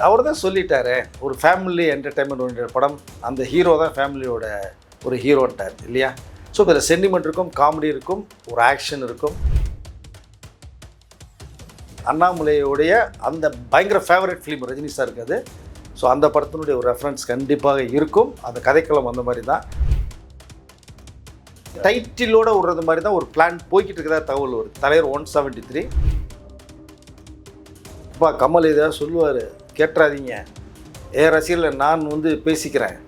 அவர் தான் சொல்லிட்டாரு, ஒரு ஃபேமிலி என்டர்டைன்மெண்ட் ஓரியன்டட் படம், அந்த ஹீரோ தான் ஃபேமிலியோட ஒரு ஹீரோன்ட்டார் இல்லையா? ஸோ இப்போ இதில் சென்டிமெண்ட் இருக்கும், காமெடி இருக்கும், ஒரு ஆக்ஷன் இருக்கும். அண்ணாமலையோடைய அந்த பயங்கர ஃபேவரட் ஃபிலிம் ரஜினி சார் இருக்காது. ஸோ அந்த படத்தினுடைய ஒரு ரெஃபரன்ஸ் கண்டிப்பாக இருக்கும். அந்த கதைக்களம் அந்த மாதிரி தான், டைட்டிலோடு விடுறது மாதிரி தான் ஒரு பிளான் போய்கிட்டு இருக்கிறதா தகவல் வருது. தலைவர் 173. அப்பா கமல் ஏதாவது சொல்லுவார், கேட்டுறாதீங்க, ரசிகர்கள் நான் பேசிக்கிறேன்.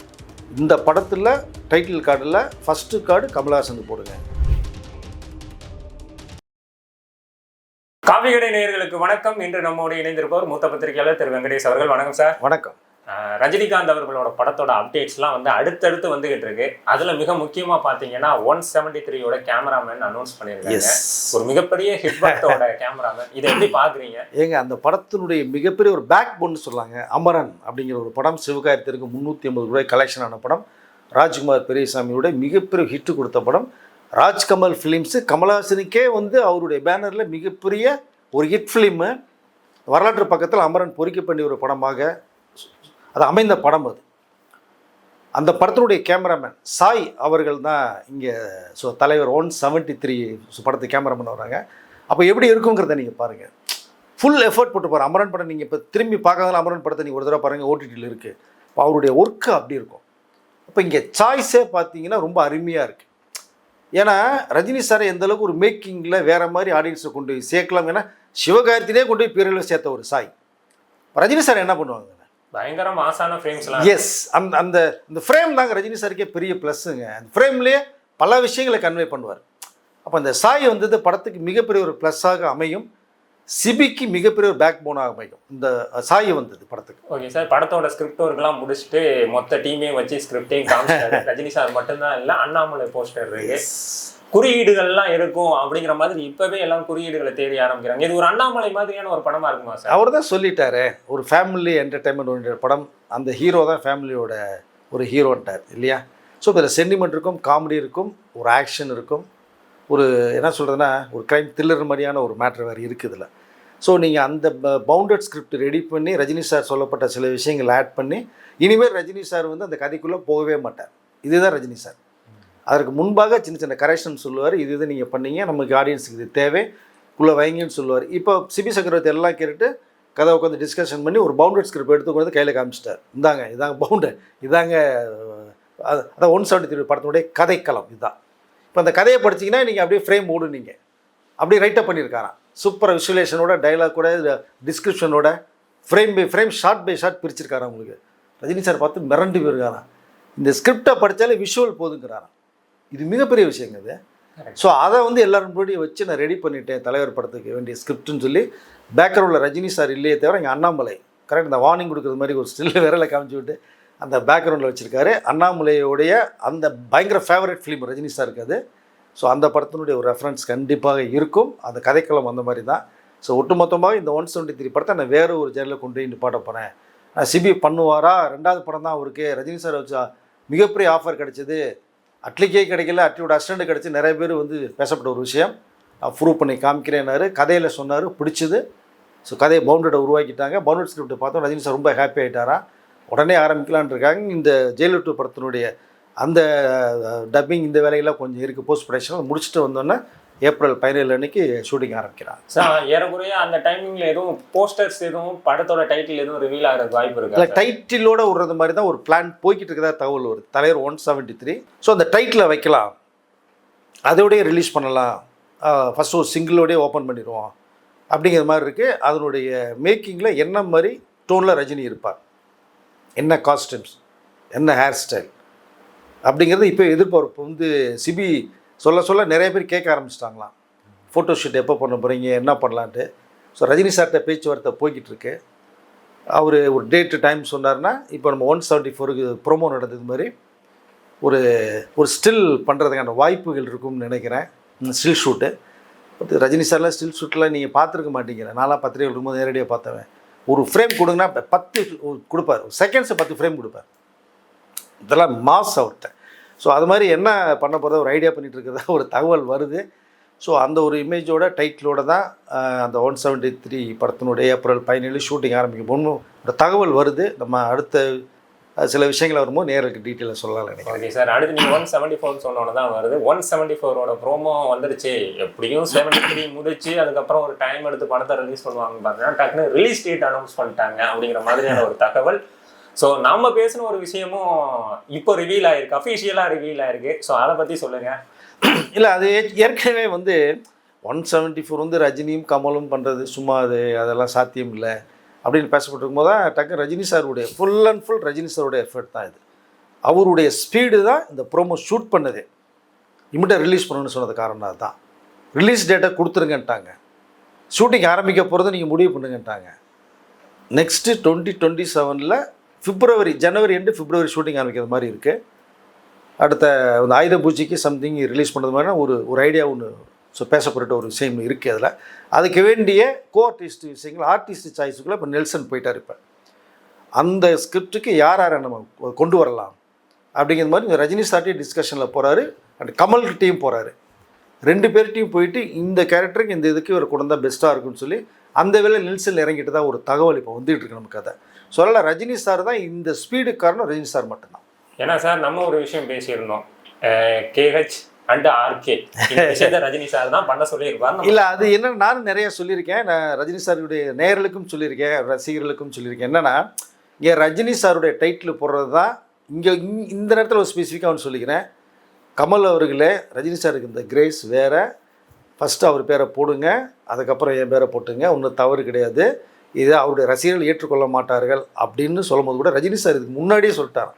இந்த படத்தில் டைட்டில் கார்டில் ஃபஸ்ட்டு கார்டு கமல்ஹாசன் போடுங்க. காஃபி கடை நேயர்களுக்கு வணக்கம். இன்று நம்மோடு இணைந்திருப்பவர் மூத்த பத்திரிகையாளர் திரு வெங்கடேஷ் அவர்கள். வணக்கம் சார். வணக்கம். ரஜினிகாந்த் அவர்களோட படத்தோட அப்டேட்ஸ்லாம் அடுத்தடுத்து வந்துகிட்டு இருக்கு. அதுல மிக முக்கியமா பாத்தீங்கன்னா 173யோட கேமராமேன் அனௌன்ஸ் பண்ணியிருக்காங்க. ஒரு மிகப்பெரிய ஹிட்பட்டோட கேமராமேன். இதை எப்படி பாக்குறீங்க? ஏங்க, அந்த படத்தினுடைய மிகப்பெரிய ஒரு பேக் போன்னு சொல்லாங்க. அமரன் அப்படிங்கிற ஒரு படம் சிவகார்த்திற்கு 350 ரூபாய் கலெக்ஷன் ஆன படம், ராஜ்குமார் பெரியசாமியோட மிகப்பெரிய ஹிட்டு கொடுத்த படம். ராஜ்கமல் ஃபிலிம்ஸு கமல்ஹாசனுக்கே அவருடைய பேனரில் மிகப்பெரிய ஒரு ஹிட் ஃபிலிமு. வரலாற்று பக்கத்தில் அமரன் பொறிக்க பண்ணி ஒரு படமாக அது அமைந்த படம். அது அந்த படத்தினுடைய கேமராமேன் சாய் அவர்கள் தான் இங்கே. ஸோ தலைவர் 173 படத்து கேமராமேன் வராங்க. அப்போ எப்படி இருக்குங்கிறத நீங்கள் பாருங்கள். ஃபுல் எஃபர்ட் போட்டு பாருங்கள். அமரன் படம் நீங்கள் இப்போ திரும்பி பார்க்காத அமரன் படத்தை நீங்கள் ஒரு தடவை பாருங்கள், ஓடிடியில் இருக்குது. இப்போ அவருடைய ஒர்க்கு அப்படி இருக்கும். அப்போ இங்கே சாய்ஸே பார்த்தீங்கன்னா ரொம்ப அருமையாக இருக்குது. ஏன்னா ரஜினி சாரை எந்தளவுக்கு ஒரு மேக்கிங்கில் வேறு மாதிரி ஆடியன்ஸை கொண்டு போய் சேர்க்கலாம். ஏன்னா சிவகார்த்தினே கொண்டு போய் பீரியடில் சேர்த்த ஒரு சாய். ரஜினி சார் என்ன பண்ணுவாங்க? பயங்கர மாசான ஃப்ரேம்ஸ்லாம். எஸ், அந்த ஃப்ரேம் தாங்க ரஜினி சாருக்கே பெரிய ப்ளஸ்ஸுங்க. அந்த ஃப்ரேம்லேயே பல விஷயங்களை கன்வே பண்ணுவார். அப்போ அந்த சாய் படத்துக்கு மிகப்பெரிய ஒரு ப்ளஸ்ஸாக அமையும். சிபிக்கு மிகப்பெரிய ஒரு பேக் போனாக அமையும் இந்த சாய் படத்துக்கு. ஓகே சார், படத்தோட ஸ்கிரிப்ட் ஒர்க்லாம் முடிச்சுட்டு மொத்த டீமையும் வச்சு ஸ்கிரிப்டையும் காமிச்சாரு. ரஜினி சார் மட்டும்தான் இல்லை, அண்ணாமலை போஸ்டர் இருக்கு, குறியீடுகள்லாம் இருக்கும் அப்படிங்கிற மாதிரி இப்பவே எல்லாம் குறியீடுகளை தேடி ஆரம்பிக்கிறாங்க. இது ஒரு அண்ணாமலை மாதிரியான ஒரு படமா இருக்குமா சார்? அவர் தான் சொல்லிட்டாரு, ஒரு ஃபேமிலி என்டர்டைன்மெண்ட் ஓரியன்டட் படம், அந்த ஹீரோ தான் ஃபேமிலியோட ஒரு ஹீரோன்ட்டார் இல்லையா? ஸோ இதில் சென்டிமெண்ட் இருக்கும், காமெடி இருக்கும், ஒரு ஆக்ஷன் இருக்கும், ஒரு என்ன சொல்கிறதுனா ஒரு க்ரைம் த்ரில்லர் மாதிரியான ஒரு மேட்ரு வேறு இருக்குது இதில். ஸோ நீங்கள் அந்த பவுண்டட் ஸ்கிரிப்ட் ரெடி பண்ணி ரஜினி சார் சொல்லப்பட்ட சில விஷயங்கள் ஆட் பண்ணி, இனிமேல் ரஜினி சார் அந்த கதைக்குள்ளே போகவே மாட்டார். இதுதான் ரஜினி சார். அதற்கு முன்பாக சின்ன சின்ன கரெக்ஷன் சொல்லுவார். இது நீங்கள் பண்ணீங்க, நமக்கு ஆடியன்ஸுக்கு இது தேவை, உள்ளே வைங்கன்னு சொல்லுவார். இப்போ சிபி சக்கரவர்த்தி எல்லாம் கேட்டுட்டு கதை உட்காந்து டிஸ்கஷன் பண்ணி ஒரு பவுண்டட் ஸ்கிரிப்ட் எடுத்து கொண்டு கையில் காமிச்சிட்டார். இதாங்க பவுண்டட், இதாங்க அதான் 173 படத்தினுடைய கதைக்களம் இதுதான். இப்போ அந்த கதையை படிச்சிங்கன்னா நீங்கள் அப்படியே ஃப்ரேம் ஓடுனீங்க, அப்படியே ரைட்டப் பண்ணியிருக்காராம். சூப்பர் விசுவலேஷனோட, டைலாக்கோட, டிஸ்கிரிப்ஷனோட, frame by frame, shot by shot பிரிச்சிருக்காராம். உங்களுக்கு ரஜினி சார் பார்த்து மிரண்டு போயிருக்காராம். இந்த ஸ்கிரிப்டை படித்தாலே விஷுவல் போதுங்கிறாராம். இது மிகப்பெரிய விஷயங்க இது. ஸோ அதை எல்லோரும் முன்னாடி வச்சு நான் ரெடி பண்ணிட்டேன் தலைவர் படத்துக்கு வேண்டிய ஸ்கிரிப்ட்னு சொல்லி. பேக்ரவுண்டில் ரஜினி சார் இல்லையே தவிர இங்கே அண்ணாமலை கரெக்ட் இந்த வார்னிங் கொடுக்குறது மாதிரி ஒரு ஸ்டில் விரலை காமிச்சு விட்டு அந்த பேக்ரவுண்டில் வச்சுருக்காரு. அண்ணாமலையோடைய அந்த பயங்கர ஃபேவரட் ஃபிலிம் ரஜினி சார் இருக்காது. ஸோ அந்த படத்தினுடைய ஒரு ரெஃபரன்ஸ் கண்டிப்பாக இருக்கும். அந்த கதைக்களம் அந்த மாதிரி தான். ஸோ ஒட்டுமொத்தமாக இந்த 173 படத்தை நான் வேறு ஒரு ஜெயலில் கொண்டு போய் நிப்பாட்ட போகிறேன். சிபி பண்ணுவாரா? 2வது படம் தான் அவருக்கு. ரஜினி சார் வச்சா மிகப்பெரிய ஆஃபர் கிடச்சிது, அட்லிக்கே கிடைக்கல, அட்லியோட அசிஸ்டண்ட் கிடச்சி நிறைய பேர் பேசப்பட்ட ஒரு விஷயம். நான் ப்ரூவ் பண்ணி காமிக்கிறேன்னாரு, கதையில் சொன்னார், பிடிச்சிது. ஸோ கதையை பவுண்டடை உருவாக்கிட்டாங்க. பவுண்டட் ஸ்கிரிப்டை பார்த்தோம் ரஜினி சார் ரொம்ப ஹாப்பி ஆகிட்டாரா. உடனே ஆரம்பிக்கலான் இருக்காங்க. இந்த ஜெயிலர் 2 படத்தினுடைய அந்த டப்பிங் இந்த வேலையெல்லாம் கொஞ்சம் இருக்குது, போஸ்ட் ப்ரொடக்ஷன் முடிச்சுட்டு வந்தோன்னே ஏப்ரல் 17 அன்னைக்கு ஷூட்டிங் ஆரம்பிக்கிறாங்க. சார் ஏறக்குறைய அந்த டைமிங்கில் எதுவும் போஸ்டர்ஸ் எதுவும் படத்தோட டைட்டில் எதுவும் ரிவீல் ஆகிறதுக்கு வாய்ப்பு இருக்குது? இல்லை, டைட்டிலோடு விடுறது மாதிரி தான் ஒரு பிளான் போய்கிட்டு இருக்கிறதா தகவல் வருது. தலைவர் 173. ஸோ அந்த டைட்டிலை வைக்கலாம், அதோடய ரிலீஸ் பண்ணலாம், ஃபஸ்ட்டு ஒரு சிங்கிளோடய ஓப்பன் பண்ணிடுவோம் அப்படிங்கிற மாதிரி இருக்குது. அதனுடைய மேக்கிங்கில் என்ன மாதிரி டோனில் ரஜினி இருப்பார், என்ன காஸ்டியூம்ஸ், என்ன ஹேர் ஸ்டைல் அப்படிங்கிறது இப்போ எதிர்பார்ப்பு சிபி சொல்ல நிறைய பேர் கேட்க ஆரம்பிச்சிட்டாங்களாம். ஃபோட்டோ ஷூட் எப்போ பண்ண போகிறீங்க, என்ன பண்ணலான்ட்டு. ஸோ ரஜினி சார்கிட்ட பேச்சுவார்த்தை போய்கிட்டு இருக்கு. அவர் ஒரு டேட்டு டைம் சொன்னார்னா, இப்போ நம்ம 174க்கு ப்ரோமோ நடந்தது மாதிரி ஒரு ஸ்டில் பண்ணுறதுக்கான வாய்ப்புகள் இருக்கும்னு நினைக்கிறேன். ஸ்டில் ஷூட்டு பட் ரஜினி சார்லாம் ஸ்டில் ஷூட்டில் நீங்கள் பார்த்துருக்க மாட்டீங்க. நான்லாம் பத்திரிகை இருக்கும்போது நேரடியாக பார்த்தவன். ஒரு ஃப்ரேம் கொடுங்கன்னா 10 கொடுப்பார், செகண்ட்ஸை 10 ஃப்ரேம் கொடுப்பார். இதெல்லாம் மாஸ் அவர்கிட்ட. ஸோ அது மாதிரி என்ன பண்ண போகிறதா ஒரு ஐடியா பண்ணிகிட்டு இருக்கிறதா ஒரு தகவல் வருது. ஸோ அந்த ஒரு இமேஜோட டைட்டிலோட தான் அந்த 173 படத்தினுடைய ஏப்ரல் 17 ஷூட்டிங் ஆரம்பிக்கும் போது ஒரு தகவல் வருது. நம்ம அடுத்த சில விஷயங்கள் வரும்போது நேருக்கு டீட்டெயிலாக சொல்லலாம் நினைக்கிறேன். ஓகே சார், அடுத்து நீங்கள் 174 சொன்னோன்னு தான் வருது. 174ஓட ப்ரோமோ வந்துருச்சு. எப்படியும் 73 முடிச்சு அதுக்கப்புறம் ஒரு டைம் எடுத்து படத்தை ரிலீஸ் பண்ணுவாங்க பார்த்தீங்கன்னா டக்குன்னு ரிலீஸ் டேட் அனௌன்ஸ் பண்ணிட்டாங்க அப்படிங்கிற மாதிரியான ஒரு தகவல். ஸோ நம்ம பேசின ஒரு விஷயமும் இப்போ ரிவீல் ஆயிருக்கு, அஃபிஷியலாக ரிவீல் ஆயிருக்கு. ஸோ அதை பற்றி சொல்லுங்கள். இல்லை, அது ஏற்கனவே வந்து 174 வந்து ரஜினியும் கமலும் பண்ணுறது சும்மா அதெல்லாம் சாத்தியம் இல்லை அப்படின்னு பேசப்பட்டிருக்கும் போது தான் டக்கு ரஜினி சாருடைய ஃபுல் அண்ட் ஃபுல் ரஜினி சாருடைய எஃபர்ட் தான் இது. அவருடைய ஸ்பீடு தான் இந்த ப்ரோமோ ஷூட் பண்ணது. இமிடியாக ரிலீஸ் பண்ணணும்னு சொன்னது காரணம் தான். ரிலீஸ் டேட்டை கொடுத்துருங்கன்ட்டாங்க. ஷூட்டிங் ஆரம்பிக்க போகிறத நீங்கள் முடிவு பண்ணுங்கன்ட்டாங்க. நெக்ஸ்ட்டு 2027 பிப்ரவரி, ஜனவரி எண்டு பிப்ரவரி ஷூட்டிங் ஆரம்பிக்கிற மாதிரி இருக்குது. அடுத்த அந்த ஆயுத பூஜைக்கு சம்திங் ரிலீஸ் பண்ணுறது மாதிரினா ஒரு ஐடியா ஒன்று பேசப்பட்ட ஒரு விஷயம் இருக்குது. அதில் அதுக்கு வேண்டிய ஆர்டிஸ்ட் விஷயங்கள், ஆர்டிஸ்ட் சாய்ஸுக்குள்ளே இப்போ நெல்சன் போயிட்டார். இப்போ அந்த ஸ்கிரிப்டுக்கு யாரை நம்ம கொண்டு வரலாம் அப்படிங்கிற மாதிரி ரஜினி சார்ட்டையும் டிஸ்கஷனில் போகிறாரு, அண்ட் கமல்கிட்டையும் போகிறாரு. 2 பேர்கிட்டையும் போயிட்டு இந்த கேரக்டருக்கு இந்த இதுக்கு இவர் கொண்டு வந்தால் பெஸ்ட்டாக இருக்குன்னு சொல்லி அந்த வேலை நெல்சன் இறங்கிட்டு தான் ஒரு தகவல் இப்போ வந்துகிட்டு இருக்கு நமக்கு. அதை சொல்லலாம், ரஜினி சார் தான் இந்த ஸ்பீடுக்கு காரணம். ரஜினி சார் மட்டும்தான். ஏன்னா சார் நம்ம ஒரு விஷயம் பேசியிருந்தோம், கேஹெச் அண்ட் ஆர்கே விஷயத்தை ரஜினி சார் தான் பண்ண சொல்லியிருப்பார். இல்லை, அது என்னென்னு நானும் நிறைய சொல்லியிருக்கேன். நான் ரஜினி சாருடைய நேயர்களுக்கும் சொல்லியிருக்கேன், ரசிகர்களுக்கும் சொல்லியிருக்கேன். என்னென்னா இங்கே ரஜினி சாருடைய டைட்டில் போடுறது தான் இங்கே இந்த நேரத்தில் ஒரு ஸ்பெசிஃபிக்காக ஒன்று சொல்லிக்கிறேன். கமல் அவர்களே, ரஜினி சாருக்கு இந்த கிரேஸ் வேறு. ஃபஸ்ட்டு அவர் பேரை போடுங்க, அதுக்கப்புறம் என் பேரை போட்டுங்க, ஒன்றும் தவறு கிடையாது. இதை அவருடைய ரசிகர்கள் ஏற்றுக்கொள்ள மாட்டார்கள் அப்படின்னு சொல்லும்போது கூட ரஜினி சார் இதுக்கு முன்னாடியே சொல்லிட்டார்.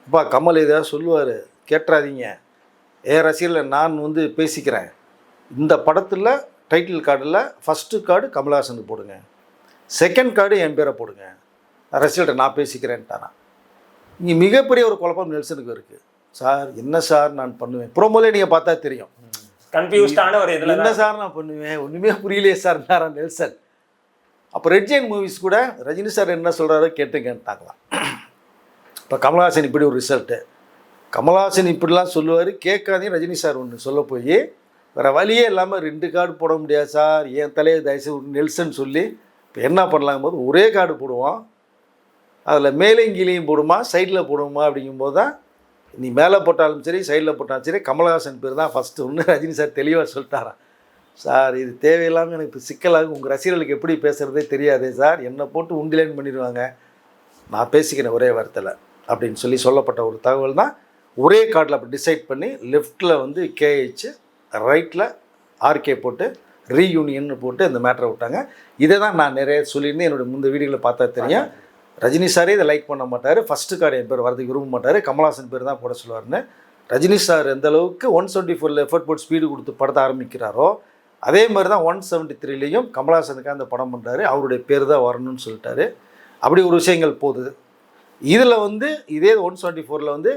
அப்பா கமல் எதாவது சொல்லுவார், கேட்டுறாதீங்க, என் ரசிகர்களை நான் வந்து பேசிக்கிறேன். இந்த படத்தில் டைட்டில் கார்டில் ஃபஸ்ட்டு கார்டு கமல்ஹாசனுக்கு போடுங்க, செகண்ட் கார்டு என் பேரை போடுங்க, ரசிகர்கிட்ட நான் பேசிக்கிறேன்ட்டானா. இங்கே மிகப்பெரிய ஒரு குழப்பம் நெல்சனுக்கு இருக்குது. சார் என்ன சார் நான் பண்ணுவேன், ப்ரோமோலே நீங்கள் பார்த்தா தெரியும், கன்ஃபியூஸ்டான ஒரு இதில் என்ன சார் நான் பண்ணுவேன், ஒன்றுமே புரியலையே சார் நெல்சன். அப்போ ரெட் ஜெயின் மூவிஸ் கூட ரஜினி சார் என்ன சொல்கிறாரோ கேட்டுங்கன்ட்டாங்களாம். இப்போ கமல்ஹாசன் இப்படி ஒரு ரிசல்ட்டு, கமல்ஹாசன் இப்படிலாம் சொல்லுவார், கேட்காதையும் ரஜினி சார் ஒன்று சொல்ல போய் வேறு வழியே இல்லாமல் 2 கார்டு போட முடியாது சார், என் தலையை தயவுசெய்து நெல்சன் சொல்லி இப்போ என்ன பண்ணலாங்க போது ஒரே கார்டு போடுவோம், அதில் மேலேயும் கீழேயும் போடுமா சைடில் போடுமா அப்படிங்கும்போது தான் நீ மேலே போட்டாலும் சரி சைடில் போட்டாலும் சரி கமல்ஹாசன் பேர் தான் ஃபஸ்ட்டு ஒன்று ரஜினி சார் தெளிவாக சொல்லிட்டாரான். சார் இது தேவையில்லாமல் எனக்கு இப்போ சிக்கலாக, உங்கள் ரசிகர்களுக்கு எப்படி பேசுகிறதே தெரியாதே சார், என்னை போட்டு உண்டிலேன் பண்ணிடுவாங்க, நான் பேசிக்கிறேன் ஒரே வாரத்தில் அப்படின்னு சொல்லப்பட்ட ஒரு தகவல் தான். ஒரே கார்டில் அப்படி டிசைட் பண்ணி லெஃப்ட்டில் வந்து கேஹெச், ரைட்டில் ஆர்கே போட்டு ரீயூனியன் போட்டு இந்த மேட்டரை விட்டாங்க. இதை தான் நான் நிறைய சொல்லியிருந்தேன், என்னோடய முந்தைய வீடியோவில் பார்த்தா தெரியும். ரஜினி சாரே இதை லைக் பண்ண மாட்டார், ஃபஸ்ட்டு கார்டு என் பேர் வரதுக்கு விரும்ப மாட்டார், கமல்ஹாசன் பேர் தான் போட சொல்லுவார்னு. ரஜினி சார் எந்த அளவுக்கு 174 எஃபர்ட் போட்டு ஸ்பீடு கொடுத்து படத்தை ஆரம்பிக்கிறாரோ அதே மாதிரி தான் 173லேயும் கமல்ஹாசனுக்கு அந்த படம் பண்ணுறாரு, அவருடைய பேர் தான் வரணும்னு சொல்லிட்டாரு. அப்படி ஒரு விஷயங்கள் போகுது. இதில் வந்து இதே 174 வந்து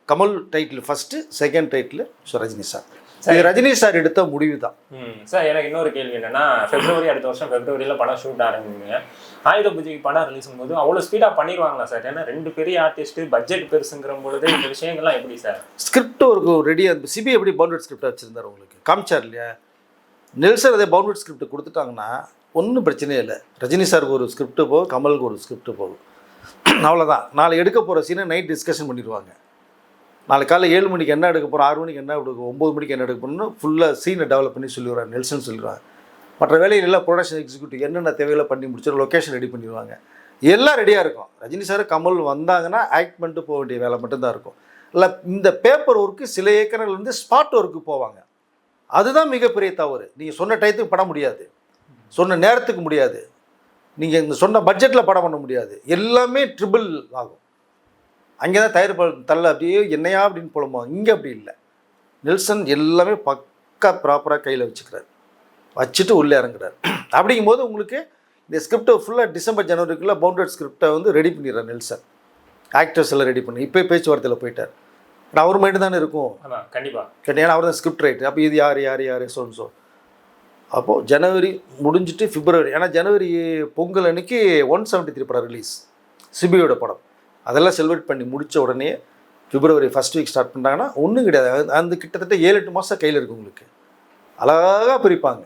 Kamal title first, second title Rajini sir. இது ரஜினி சார் எடுத்த முடிவு தான். சார் எனக்கு இன்னொரு கேள்வி என்னன்னா, பிப்ரவரி அடுத்த வருஷம் பிப்ரவரியில் படம் ஷூட் ஆரம்பிங்க, ஆயுத பூஜைக்கு படம் ரிலீஸ் பண்ணும்போது அவ்வளோ ஸ்பீடாக பண்ணிடுவாங்களா சார்? ஏன்னா 2 பெரிய ஆர்டிஸ்ட்டு, பட்ஜெட் பெருசுங்கிற பொழுது இந்த விஷயங்கள்லாம் எப்படி சார்? ஸ்கிரிப்ட் ஒரு ரெடியாக சிபி எப்படி பவுண்டட் ஸ்கிரிப்டாக வச்சுருந்தார் உங்களுக்கு காமிச்சார் இல்லையா? நெல்சன் அதே பவுண்டட் ஸ்கிரிப்ட் கொடுத்துட்டாங்கன்னா ஒன்றும் பிரச்சனையே இல்லை. ரஜினி சாருக்கு ஒரு ஸ்கிரிப்ட் போகும், கமலுக்கு ஒரு ஸ்கிரிப்ட் போகும், அவ்வளோதான். நாளை எடுக்க போகிற சீனை நைட் டிஸ்கஷன் பண்ணிடுவாங்க. நாளைக்கு காலை 7 மணிக்கு என்ன எடுக்க போகிறோம், 6 மணிக்கு என்ன எடுக்கும், 9 மணிக்கு என்ன எடுக்க போகணும்னு ஃபுல்லாக சீனை டெவலப் பண்ணி சொல்லிடுவாங்க, நெல்சன் சொல்லிடுவாங்க. மற்ற வேலையில் எல்லாம் ப்ரொடக்ஷன் எக்ஸிக்யூட்டிவ் என்னென்ன தேவையில்லை பண்ணி முடிச்சு லொக்கேஷன் ரெடி பண்ணிடுவாங்க, எல்லாம் ரெடியாக இருக்கும். ரஜினி சார் கமல் வந்தாங்கன்னா ஆக்ட் பண்ணிட்டு போக வேண்டிய வேலை மட்டும்தான் இருக்கும். இல்லை இந்த பேப்பர் ஒர்க்கு சில ஏக்கர்கள் வந்து ஸ்பாட் ஒர்க்கு போவாங்க, அதுதான் மிகப்பெரிய தவறு. நீங்கள் சொன்ன டயத்துக்கு பட முடியாது, சொன்ன நேரத்துக்கு முடியாது, நீங்கள் இந்த சொன்ன பட்ஜெட்டில் படம் பண்ண முடியாது, எல்லாமே ட்ரிபிள் ஆகும். அங்கே தான் தயாரிப்பாளர் தள்ள அப்படியே என்னையா அப்படின்னு புலம்புவாங்க. இங்கே அப்படி இல்லை, நெல்சன் எல்லாமே பக்கா ப்ராப்பராக கையில் வச்சுட்டு உள்ளே இறங்குறாரு. அப்படிங்கும்போது உங்களுக்கு இந்த ஸ்கிரிப்டை ஃபுல்லாக டிசம்பர் ஜனவரிக்குள்ளே பவுண்டட் ஸ்கிரிப்டை வந்து ரெடி பண்ணிடுறார் நெல்சன். ஆக்டர்ஸ் எல்லாம் ரெடி பண்ணி இப்போ பேச்சுவார்த்தையில் போயிட்டார். அவர் மைண்டு தானே இருக்கும் கண்டிப்பாக, ஏன்னா அவர் தான் ஸ்கிரிப்ட் ரைட்டு. அப்போ இது யார் யார் யார் ஸோ அப்போது ஜனவரி முடிஞ்சிட்டு பிப்ரவரி, ஏன்னா ஜனவரி பொங்கல் அன்னைக்கு 173 படம் ரிலீஸ், சிபியோட படம். அதெல்லாம் செலிப்ரேட் பண்ணி முடித்த உடனே பிப்ரவரி ஃபஸ்ட் வீக் ஸ்டார்ட் பண்ணுறாங்கன்னா ஒன்றும் கிடையாது. அந்த கிட்டத்தட்ட 7-8 மாதம் கையில் இருக்குது உங்களுக்கு. அழகாக பிரிப்பாங்க.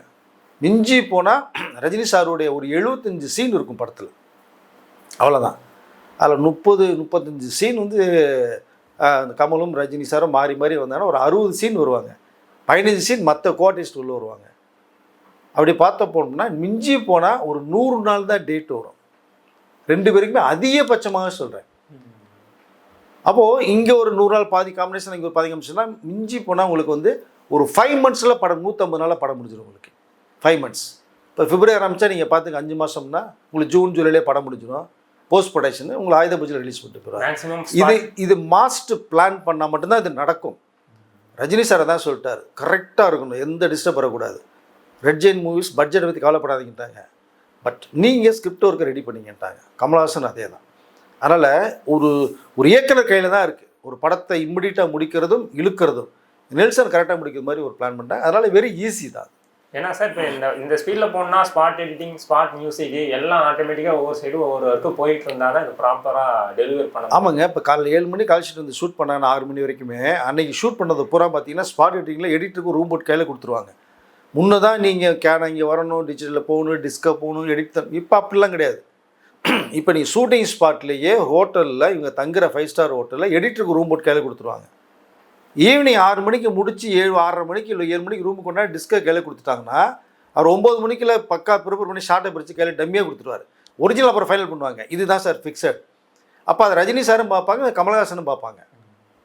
மிஞ்சி போனால் ரஜினி சாருடைய ஒரு 75 சீன் இருக்கும் படத்தில், அவ்வளோதான். அதில் 30-35 சீன் வந்து கமலும் ரஜினி சாரும் மாறி மாறி வந்தாங்கன்னா ஒரு 60 சீன் வருவாங்க. 15 சீன் மற்ற கோஆர்டிஸ்ட் உள்ள வருவாங்க. அப்படி பார்த்த போனோம்னா மிஞ்சி போனால் ஒரு 100 நாள் தான் டேட் வரும் 2 பேருக்குமே, அதிகபட்சமாக சொல்கிறேன். அப்போது இங்கே ஒரு 100 நாள் பாதி காம்பினேஷன், இங்கே ஒரு பாதி காம்பினேஷன்னா மிஞ்சி போனால் உங்களுக்கு வந்து ஒரு 5 மந்த்ஸில் படம் 150 நாளில் படம் முடிஞ்சிடும் உங்களுக்கு. 5 மந்த்ஸ். இப்போ பிப்ரவரி ஆரம்பித்தா நீங்கள் பார்த்துங்க 5 மாதம்னா உங்களுக்கு ஜூன் ஜூலையிலே படம் முடிஞ்சிடும். போஸ்ட் ப்ரொடக்ஷன் உங்களை ஆயுத பூஜையில் ரிலீஸ் பண்ணிட்டு போயிடுவாங்க. இது மாஸ்ட் பிளான் பண்ணால் மட்டும்தான் இது நடக்கும். ரஜினி சாரை தான் சொல்லிட்டார், கரெக்டாக இருக்கணும், எந்த டிஸ்டர்ப் வரக்கூடாது. ரெட் ஜெயின் மூவிஸ் பட்ஜெட்டை பற்றி கவலைப்படாதீங்கட்டாங்க, பட் நீங்கள் ஸ்கிரிப்ட் ஒர்க்கை ரெடி பண்ணிங்கட்டாங்க. கமல்ஹாசன் அதே தான். அதனால் ஒரு இயக்குனர் கையில் தான் இருக்குது ஒரு படத்தை இம்மிடியட்டாக முடிக்கிறதும் இழுக்கிறதும். நெல்சன் கரெக்டாக முடிக்கிற மாதிரி ஒரு பிளான் பண்ணிட்டாங்க. அதனால் வெரி ஈஸி தான். ஏன்னா சார் இப்போ இந்த ஸ்பீடில் போனால் ஸ்பாட் எடிட்டிங், ஸ்பாட் மியூசிக் எல்லாம் ஆட்டோமேட்டிக்காக ஒவ்வொரு சைடு ஒவ்வொரு ஒர்க்கு போயிட்டு இருந்தால் தான் இது ப்ராப்பராக டெலிவரி பண்ண. ஆமாங்க, இப்போ காலையில் 7 மணி கழிச்சிட்டு வந்து ஷூட் பண்ணாங்க 6 மணி வரைக்குமே. அன்றைக்கி ஷூட் பண்ணது பூரா பார்த்தீங்கன்னா ஸ்பாட் எடிட்டிங்கில் எடிட்டருக்கு ரூம் போட்டு கையில் கொடுத்துருவாங்க. முன்னே தான் நீங்கள் இங்கே வரணும், டிஜிட்டலில் போகணும், டிஸ்கோ போகணும், எடிட் தான். இப்போ அப்படிலாம் கிடையாது. இப்போ நீங்கள் ஷூட்டிங் ஸ்பாட்லேயே ஹோட்டலில் இவங்க தங்குற 5 ஸ்டார் ஹோட்டலில் எடிட்டருக்கு ரூம் போட்டு கையில் கொடுத்துருவாங்க. ஈவினிங் 6 மணிக்கு முடிச்சு 6:30 மணிக்கு இல்லை 7 மணிக்கு ரூமுக்கு கொண்டாடி டிஸ்கை கையில் கொடுத்துட்டாங்கன்னா அவர் 9 மணிக்குள்ள பக்கா ப்ரிப்பேர் பண்ணி ஷார்ட்டை பிரித்து கையில் டம்மியாக கொடுத்துருவார். ஒரிஜினல் அப்புறம் ஃபைனல் பண்ணுவாங்க. இதுதான் சார் ஃபிக்ஸட். அப்போ அதை ரஜினி சாரும் பார்ப்பாங்க, கமல்ஹாசனும் பார்ப்பாங்க.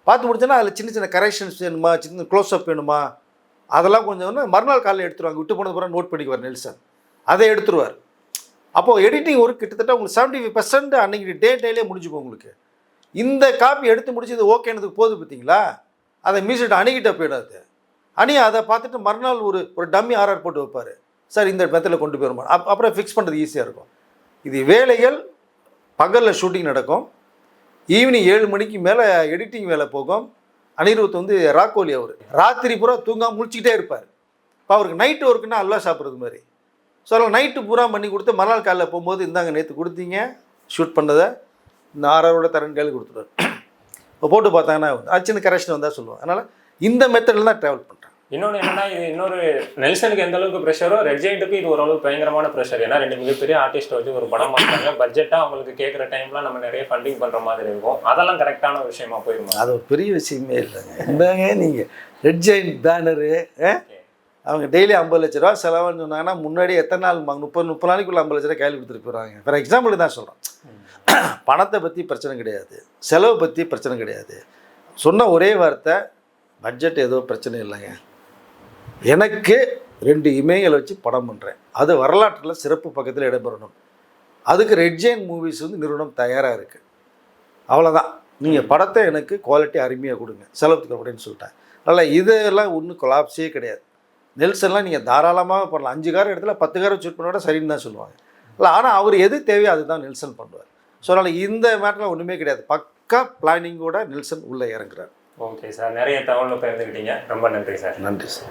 பார்த்து முடிச்சோன்னா அதில் சின்ன சின்ன கரெக்ஷன்ஸ் வேணுமா, சின்ன க்ளோஸ்அப் வேணுமா, அதெல்லாம் கொஞ்சம் மறுநாள் காலையில் எடுத்துருவாங்க. விட்டு போனது பூரா நோட் பண்ணிக்குவார் நெல்சன், அதை எடுத்துருவார். அப்போது எடிட்டிங் ஒர்க் கிட்டத்தட்ட உங்களுக்கு 75% அன்றைக்கி டேட்டையிலே முடிஞ்சுப்போம் உங்களுக்கு. இந்த காப்பி எடுத்து முடிச்சு இது ஓகேனதுக்கு போகுது பார்த்தீங்களா, அதை மியூசிக் அணுகிட்ட போயிடாது. அதை பார்த்துட்டு மறுநாள் ஒரு டம்மி ஆர்ஆர் போட்டு வைப்பார். சார் இந்த மெத்தடில் கொண்டு போயிருமா, அப்புறம் ஃபிக்ஸ் பண்ணுறது ஈஸியாக இருக்கும். இது வேலைகள் பகலில் ஷூட்டிங் நடக்கும், ஈவினிங் 7 மணிக்கு மேலே எடிட்டிங் வேலை போகும். அனிருத் வந்து ராக்கோலி, அவர் ராத்திரி பூரா தூங்காமல் முழிச்சிக்கிட்டே இருப்பார். இப்போ அவருக்கு நைட்டு ஒர்க்குன்னா அல்லா சாப்பிட்றது மாதிரி. ஸோ அதனால் நைட்டு பூரா பண்ணி கொடுத்து மறுநாள் காலையில் போகும்போது இந்தாங்க நேற்று கொடுத்தீங்க ஷூட் பண்ணதை இந்த 6 hour தரேன்னு கையில் கொடுத்துருவார். இப்போ போட்டு பார்த்தாங்கன்னா அது சின்ன கரெக்ஷன் வந்தால் சொல்லுவோம். அதனால் இந்த மெத்தடில் தான் ட்ராவல் பண்ணுறேன். இன்னொன்று என்னன்னா, இது இன்னொரு நெல்சனுக்கு எந்த அளவுக்கு ப்ரெஷரோ ரெட் ஜெயிண்ட்டுக்கு இது ஓரளவுக்கு பயங்கரமான ப்ரெஷர். ஏன்னா 2 மிகப்பெரிய ஆர்டிஸ்ட் வச்சு ஒரு படம் பண்ணுறாங்க. பட்ஜெட்டாக அவங்களுக்கு கேட்குற டைம்லாம் நம்ம நிறைய ஃபண்டிங் பண்ணுற மாதிரி இருக்கும். அதெல்லாம் கரெக்டான ஒரு விஷயமா போயிருமா? அது ஒரு பெரிய விஷயமே இல்லைங்க. என்னங்க நீங்கள் ரெட் ஜெயிண்ட் பேனரு அவங்க டெய்லி 50 லட்ச ரூபா செலவுன்னு சொன்னாங்கன்னா முன்னாடி எத்தனை நாள் 30 நாளைக்குள்ளே 50 லட்ச ரூபா கையில் கொடுத்துட்டு போயிடுவாங்க. ஃபார் எக்ஸாம்பிள் தான் சொல்கிறோம். பணத்தை பற்றி பிரச்சனை கிடையாது, செலவு பற்றி பிரச்சனை கிடையாது. சொன்ன ஒரே வார்த்தை, பட்ஜெட் ஏதோ பிரச்சனை இல்லைங்க, எனக்கு 2 இமயங்களை வச்சு படம் பண்ணுறேன், அது வரலாற்றில் சிறப்பு பக்கத்தில் இடம்பெறணும், அதுக்கு ரெட் ஜெயின் மூவிஸ் வந்து நிறுவனம் தயாராக இருக்குது, அவ்வளோதான். நீங்கள் படத்தை எனக்கு குவாலிட்டி அருமையாக கொடுங்க, செலவுக்கு அப்படின்னு சொல்லிட்டேன். அதனால் இதெல்லாம் ஒன்றும் கொலாப்ஸே கிடையாது. நெல்சன்லாம் நீங்கள் தாராளமாக பண்ணலாம். 5 கார் இடத்துல 10 காரை ஷூட் பண்ண விட சரின்னு தான் சொல்லுவாங்க. இல்லை, ஆனால் அவர் எது தேவையோ அதுதான் நெல்சன் பண்ணுவார். ஸோ அதனால் இந்த மேட்டரில் ஒன்றுமே கிடையாது. பக்கா பிளானிங்கோட நெல்சன் உள்ளே இறங்குறார். ஓகே சார், நிறைய தகவல் பகிர்ந்துக்கிட்டீங்க. ரொம்ப நன்றி சார். நன்றி சார்.